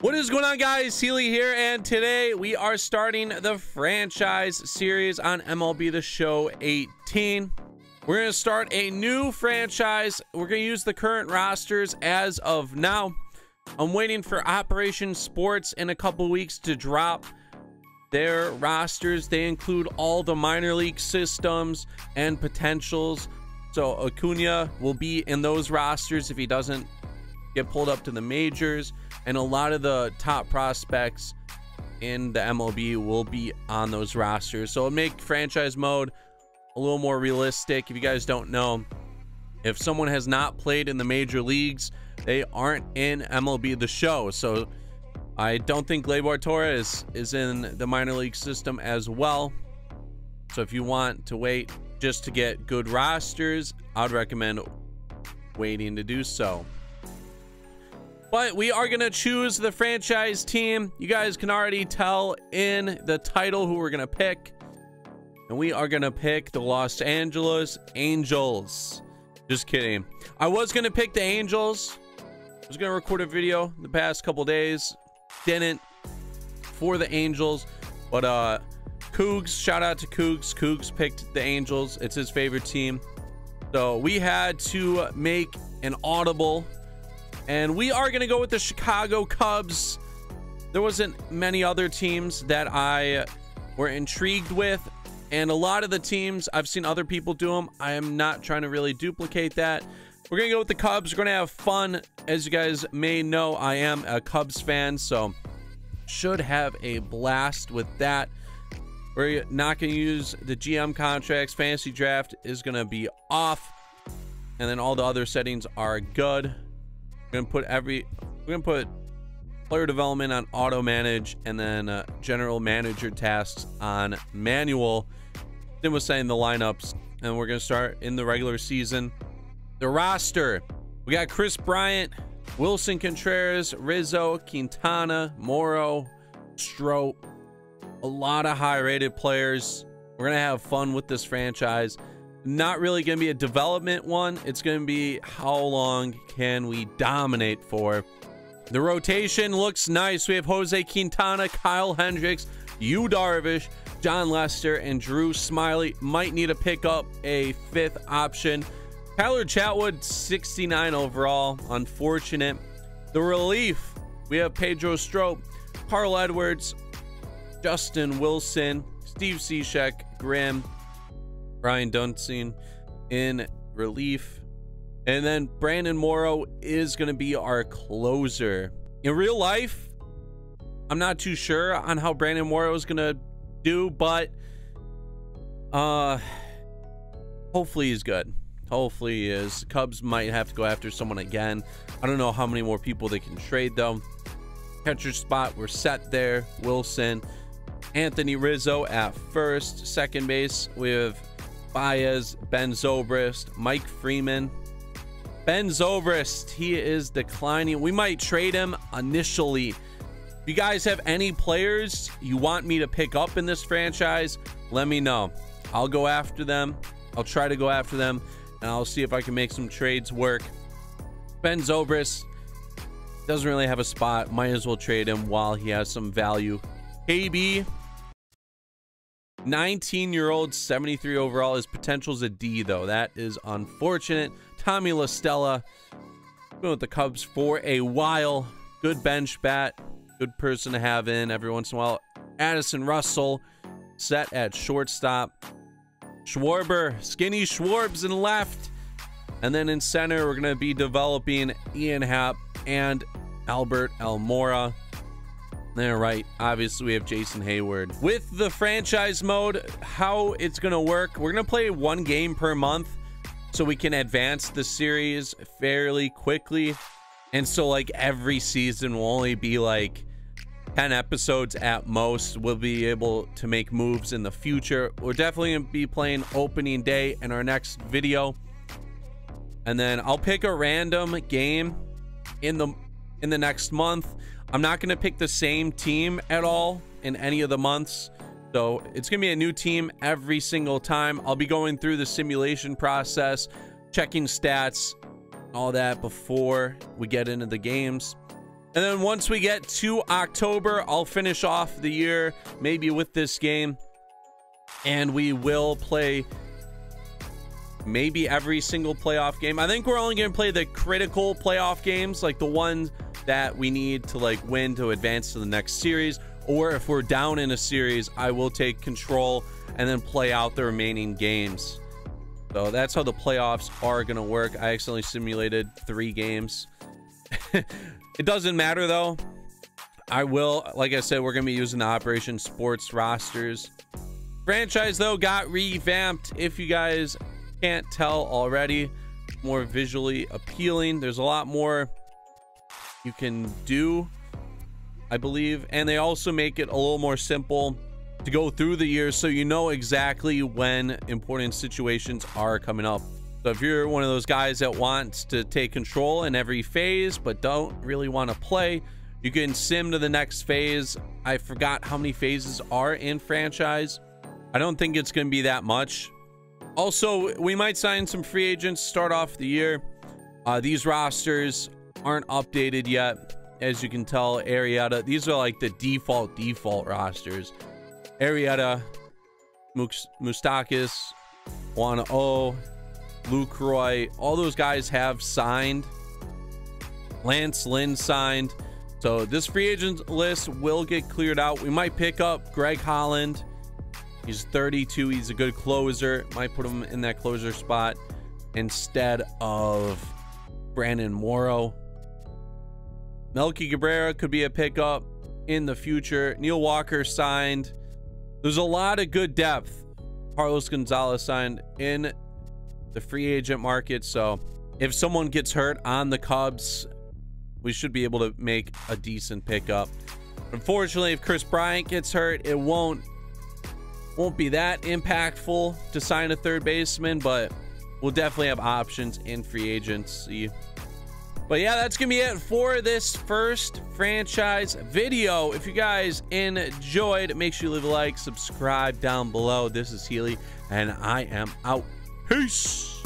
What is going on, guys? Healy here, and today we are starting the franchise series on MLB The Show 18. We're going to start a new franchise. We're going to use the current rosters as of now. I'm waiting for Operation Sports in a couple weeks to drop their rosters. They include all the minor league systems and potentials. So Acuna will be in those rosters if he doesn't get pulled up to the majors, and a lot of the top prospects in the MLB will be on those rosters. So it'll make franchise mode a little more realistic. If you guys don't know, if someone has not played in the major leagues, they aren't in MLB The Show. So I don't think Gleyber Torres is in the minor league system as well. So if you want to wait just to get good rosters, I'd recommend waiting to do so. But we are going to choose the franchise team. You guys can already tell in the title who we're going to pick. And we are going to pick the Los Angeles Angels. Just kidding. I was going to pick the Angels. I was going to record a video the past couple days. Didn't for the Angels. But Cougs, shout out to Cougs. Cougs picked the Angels. It's his favorite team. So we had to make an audible. And we are going to go with the Chicago Cubs. There wasn't many other teams that I were intrigued with. And a lot of the teams, I've seen other people do them. I am not trying to really duplicate that. We're going to go with the Cubs. We're going to have fun. As you guys may know, I am a Cubs fan, so should have a blast with that. We're not going to use the GM contracts. Fantasy draft is going to be off. And then all the other settings are good. We're gonna put player development on auto manage, and then general manager tasks on manual. Then we're setting the lineups, and we're gonna start in the regular season. The roster: we got Chris Bryant, Wilson Contreras, Rizzo, Quintana, Morrow, Strope. A lot of high-rated players. We're gonna have fun with this franchise. Not really going to be a development one. It's going to be how long can we dominate for. The rotation looks nice. We have Jose Quintana, Kyle Hendricks, Yu Darvish, John Lester, and Drew Smyly. Might need to pick up a fifth option. Tyler Chatwood, 69 overall. Unfortunate. The relief, we have Pedro Strop, Carl Edwards, Justin Wilson, Steve Cishek, Grimm, Brian Dunston in relief. And then Brandon Morrow is going to be our closer. In real life, I'm not too sure on how Brandon Morrow is going to do, but hopefully he's good. Hopefully he is. Cubs might have to go after someone again. I don't know how many more people they can trade, though. Catcher spot, we're set there. Wilson, Anthony Rizzo at first. Second base, we have Baez, Ben Zobrist, Mike Freeman. Ben Zobrist, he is declining. We might trade him initially. If you guys have any players you want me to pick up in this franchise, let me know. I'll go after them. I'll try to go after them, and I'll see if I can make some trades work. Ben Zobrist doesn't really have a spot. Might as well trade him while he has some value. KB, 19-year-old, 73 overall. His potential's a D, though. That is unfortunate. Tommy La Stella, been with the Cubs for a while. Good bench bat. Good person to have in every once in a while. Addison Russell, set at shortstop. Schwarber, skinny Schwarbs in left. And then in center, we're going to be developing Ian Happ and Albert Almora. There, right. Obviously, we have Jason Hayward. With the franchise mode, how it's going to work, we're going to play one game per month so we can advance the series fairly quickly. And so, like, every season will only be, like, 10 episodes at most. We'll be able to make moves in the future. We're definitely going to be playing opening day in our next video. And then I'll pick a random game in the next month. I'm not going to pick the same team at all in any of the months. So it's going to be a new team every single time. I'll be going through the simulation process, checking stats, all that before we get into the games. And then once we get to October, I'll finish off the year maybe with this game, and we will play maybe every single playoff game. I think we're only going to play the critical playoff games, like the ones that we need to like win to advance to the next series. Or if we're down in a series, I will take control and then play out the remaining games. So that's how the playoffs are going to work. I accidentally simulated 3 games. It doesn't matter though. I will, like I said, we're going to be using the Operation Sports rosters. Franchise though got revamped. If you guys can't tell already, more visually appealing. There's a lot more you can do, I believe, and they also make it a little more simple to go through the years, so you know exactly when important situations are coming up. So if you're one of those guys that wants to take control in every phase but don't really want to play, you can sim to the next phase. I forgot how many phases are in franchise. I don't think it's going to be that much. Also, we might sign some free agents to start off the year. These rosters aren't updated yet. As you can tell, Arrieta, these are like the default rosters. Arrieta, Moustakis, Juan O, Lucroy, all those guys have signed. Lance Lynn signed. So this free agent list will get cleared out. We might pick up Greg Holland. He's 32. He's a good closer. Might put him in that closer spot instead of Brandon Morrow. Melky Cabrera could be a pickup in the future. Neil Walker signed. There's a lot of good depth. Carlos Gonzalez signed in the free agent market. So if someone gets hurt on the Cubs, we should be able to make a decent pickup. Unfortunately, if Chris Bryant gets hurt, it won't be that impactful to sign a third baseman, but we'll definitely have options in free agency. But yeah, that's gonna be it for this first franchise video. If you guys enjoyed, make sure you leave a like, subscribe down below. This is Healy, and I am out. Peace.